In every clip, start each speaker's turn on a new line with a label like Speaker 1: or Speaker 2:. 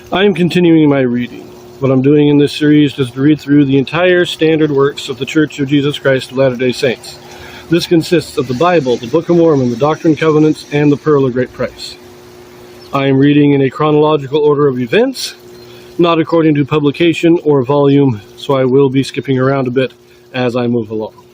Speaker 1: I am continuing my reading. What I'm doing in this series is to read through the entire standard works of the Church of Jesus Christ of Latter-day Saints. This consists of the Bible, the Book of Mormon, the Doctrine and Covenants, and the Pearl of Great Price. I am reading in a chronological order of events, not according to publication or volume, so I will be skipping around a bit as I move along.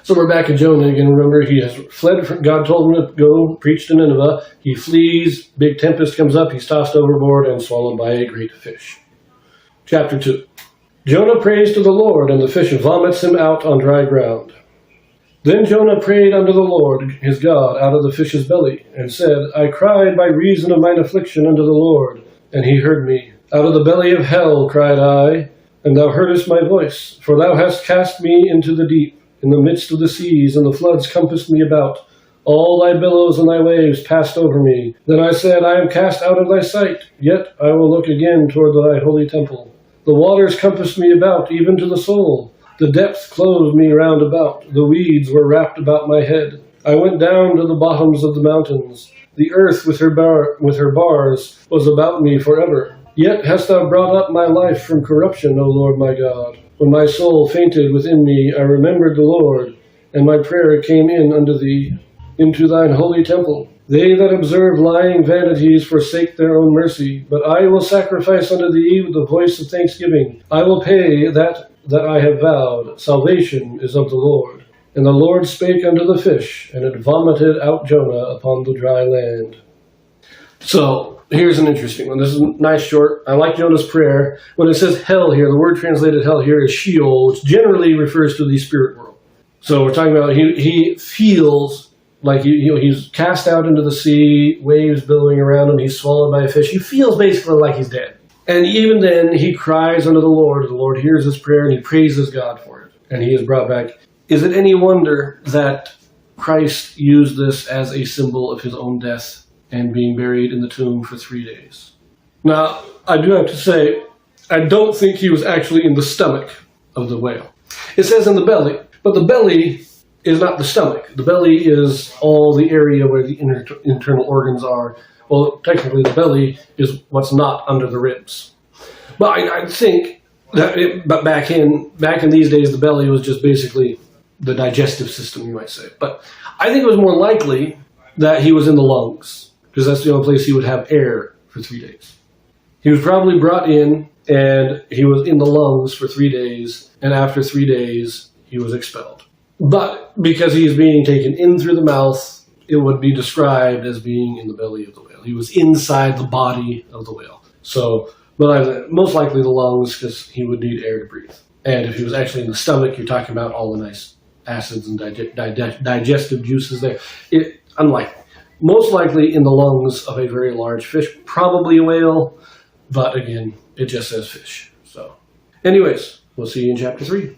Speaker 1: So we're back in Jonah again. Remember, he has fled. God told him to go preach to Nineveh. He flees. Big tempest comes up. He's tossed overboard and swallowed by a great fish. Chapter 2. Jonah prays to the Lord, and the fish vomits him out on dry ground. Then Jonah prayed unto the Lord his God out of the fish's belly, and said, I cried by reason of mine affliction unto the Lord, and he heard me. Out of the belly of hell cried I, and thou heardest my voice. For thou hast cast me into the deep, in the midst of the seas, and the floods compassed me about. All thy billows and thy waves passed over me. Then I said, I am cast out of thy sight, yet I will look again toward thy holy temple. The waters compassed me about, even to the soul. The depths closed me round about. The weeds were wrapped about my head. I went down to the bottoms of the mountains. The earth with her bars was about me forever. Yet hast thou brought up my life from corruption, O Lord my God. When my soul fainted within me, I remembered the Lord, and my prayer came in unto thee, into thine holy temple. They that observe lying vanities forsake their own mercy, but I will sacrifice unto thee with the voice of thanksgiving. I will pay that I have vowed. Salvation is of the Lord. And the Lord spake unto the fish, and it vomited out Jonah upon the dry land. So, here's an interesting one. This is nice, short. I like Jonah's prayer. When it says hell here, the word translated hell here is Sheol, which generally refers to the spirit world. So we're talking about he feels like he's cast out into the sea, waves billowing around him, he's swallowed by a fish. He feels basically like he's dead. And even then, he cries unto the Lord. The Lord hears his prayer, and he praises God for it. And he is brought back. Is it any wonder that Christ used this as a symbol of his own death and being buried in the tomb for 3 days? Now, I do have to say, I don't think he was actually in the stomach of the whale. It says in the belly, but the belly is not the stomach. The belly is all the area where the internal organs are. Well, technically the belly is what's not under the ribs. But I think that back in these days, the belly was just basically the digestive system, you might say. But I think it was more likely that he was in the lungs, because that's the only place he would have air for 3 days. He was probably brought in, and he was in the lungs for 3 days, and after 3 days, he was expelled. But because he is being taken in through the mouth, it would be described as being in the belly of the whale. He was inside the body of the whale. So, but most likely the lungs, because he would need air to breathe. And if he was actually in the stomach, you're talking about all the nice acids and digestive juices there. Unlikely. Most likely in the lungs of a very large fish, probably a whale, but again, it just says fish. So, anyways, we'll see you in chapter 3.